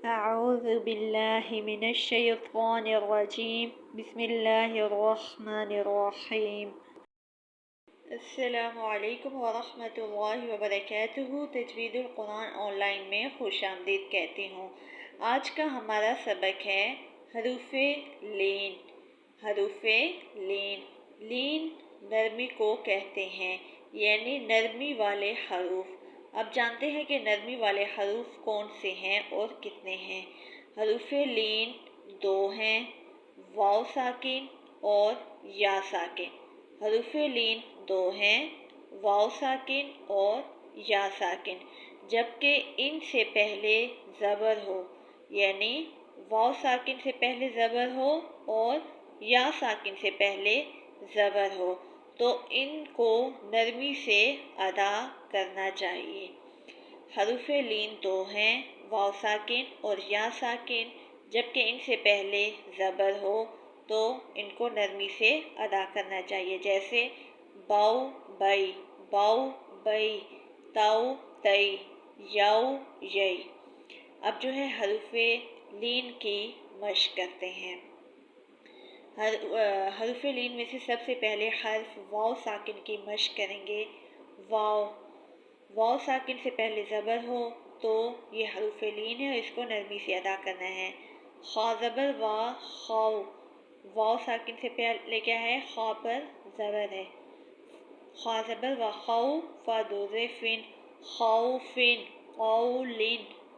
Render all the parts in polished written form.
أعوذ بالله من الشيطان الرجيم بسم الله الرحمن الرحیم۔ السلام علیکم ورحمۃ اللہ وبرکاتہ۔ تجوید القرآن آن لائن میں خوش آمدید کہتی ہوں۔ آج کا ہمارا سبق ہے حروف لین۔ حروف لین، لین نرمی کو کہتے ہیں، یعنی نرمی والے حروف۔ اب جانتے ہیں کہ نرمی والے حروف کون سے ہیں اور کتنے ہیں۔ حروف لین دو ہیں، واو ساکن اور یا ساکن۔ حروف لین دو ہیں، واو ساکن اور یا ساکن، جبکہ ان سے پہلے زبر ہو، یعنی واو ساکن سے پہلے زبر ہو اور یا ساکن سے پہلے زبر ہو تو ان کو نرمی سے ادا کرنا چاہیے۔ حروف لین دو ہیں، واو ساکن اور یا ساکن، جبکہ ان سے پہلے زبر ہو تو ان کو نرمی سے ادا کرنا چاہیے، جیسے باؤ بئی، باؤ بئی، تاؤ تئی، یاؤ یئی۔ اب جو ہے حروف لین کی مشق کرتے ہیں۔ حروف لین میں سے سب سے پہلے حرف واو ساکن کی مشق کریں گے۔ واو، واو ساکن سے پہلے زبر ہو تو یہ حروف لین ہے، اس کو نرمی سے ادا کرنا ہے۔ خا زبر وا، خاؤ، واو ساکن سے پہلے کیا ہے؟ خا پر زبر ہے۔ خا زبر وا خاؤ، فا دو زے فن، خوفن، قول،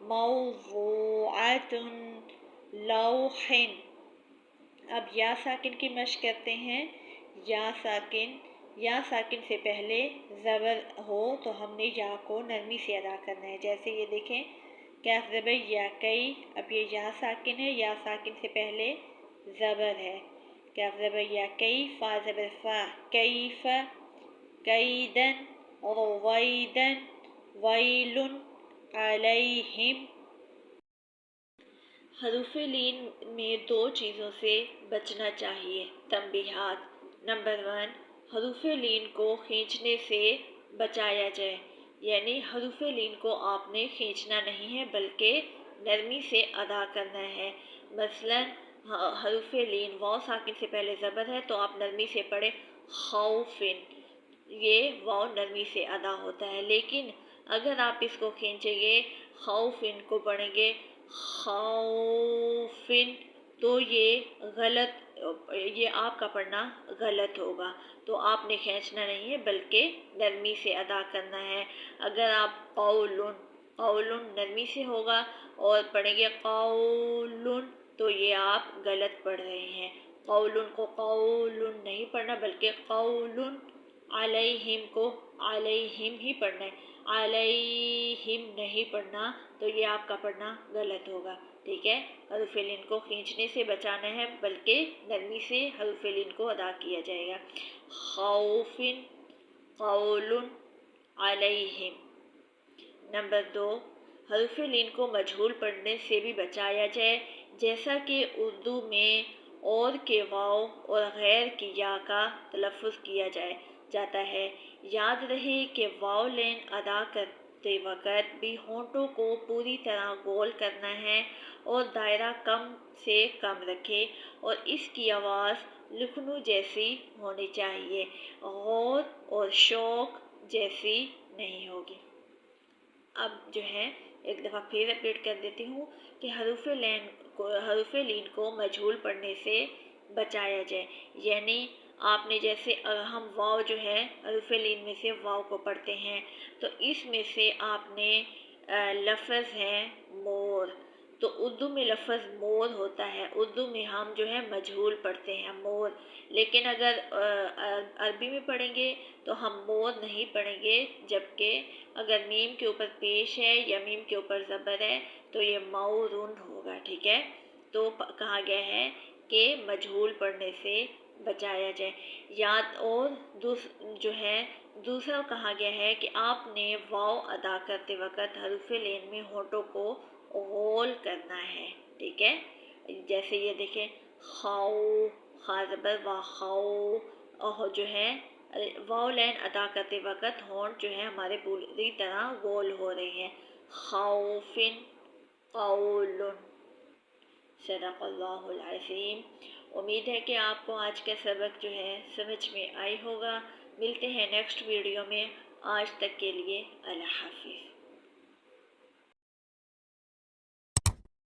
موضوعۃ، لوح۔ اب یا ساکن کی مشق کرتے ہیں۔ یا ساکن، یا ساکن سے پہلے زبر ہو تو ہم نے یا کو نرمی سے ادا کرنا ہے، جیسے یہ دیکھیں کیف زبر یا کئی، اب یہ یا ساکن ہے، یا ساکن سے پہلے زبر ہے۔ کیف زبر یا کئی، فا زبر فا، کیف، کیدن، رویدن، ویل علیہم۔ حروف لین میں دو چیزوں سے بچنا چاہیے۔ تنبیہات: نمبر 1، حروف لین کو کھینچنے سے بچایا جائے، یعنی حروف لین کو آپ نے کھینچنا نہیں ہے بلکہ نرمی سے ادا کرنا ہے۔ مثلا حروف لین واو ساکن سے پہلے زبر ہے تو آپ نرمی سے پڑھیں خوفن، یہ واو نرمی سے ادا ہوتا ہے۔ لیکن اگر آپ اس کو کھینچیں گے، خوفن کو پڑھیں گے خوفن، تو یہ غلط، یہ آپ کا پڑھنا غلط ہوگا، تو آپ نے کھینچنا نہیں ہے بلکہ نرمی سے ادا کرنا ہے۔ اگر آپ قولن، قولن نرمی سے ہوگا اور پڑھیں گے قولن تو یہ آپ غلط پڑھ رہے ہیں۔ قولن کو قولن نہیں پڑھنا بلکہ قولن۔ علیہم کو علیہم ہی پڑھنا ہے، علیہم نہیں پڑھنا، تو یہ آپ کا پڑھنا غلط ہوگا، ٹھیک ہے۔ حروف لین کو کھینچنے سے بچانا ہے بلکہ نرمی سے حروف لین کو ادا کیا جائے گا۔ خوفن، قول علیہم۔ نمبر 2، حروف لین کو مجہول پڑھنے سے بھی بچایا جائے، جیسا کہ اردو میں اور کے واو اور غیر کی یا کا تلفظ کیا جاتا ہے۔ یاد رہے کہ واو لین ادا کرتے وقت بھی ہونٹوں کو پوری طرح گول کرنا ہے اور دائرہ کم سے کم رکھے اور اس کی آواز لکھنو جیسی ہونی چاہیے، غور اور شوق جیسی نہیں ہوگی۔ اب جو ہے ایک دفعہ پھر اپڈیٹ کر دیتی ہوں کہ حروف لین کو مجہول پڑھنے سے بچایا جائے، یعنی آپ نے جیسے ہم واو جو ہے حروف لین میں سے واو کو پڑھتے ہیں تو اس میں سے آپ نے لفظ ہے مور، تو اردو میں لفظ مور ہوتا ہے، اردو میں ہم جو ہے مجہول پڑھتے ہیں مور، لیکن اگر عربی میں پڑھیں گے تو ہم مور نہیں پڑھیں گے، جبکہ اگر میم کے اوپر پیش ہے یا میم کے اوپر زبر ہے تو یہ مورن ہوگا، ٹھیک ہے۔ تو کہا گیا ہے کہ مجہول پڑھنے سے بچایا جائے۔ یاد اور جو ہے دوسرا کہا گیا ہے کہ آپ نے واو ادا کرتے وقت حروف لین میں ہونٹوں کو غول کرنا ہے، ٹھیک ہے۔ جیسے یہ دیکھیں خاؤ، خا زبر وا خاؤ، اور جو ہے واو لین ادا کرتے وقت ہونٹ جو ہے ہمارے پوری طرح گول ہو رہے ہیں۔ خوفن، قول. صدق اللہ العظیم. امید ہے کہ آپ کو آج کا سبق جو ہے سمجھ میں آئی ہوگا. ملتے ہیں نیکسٹ ویڈیو میں. آج تک کے لیے اللہ حافظ.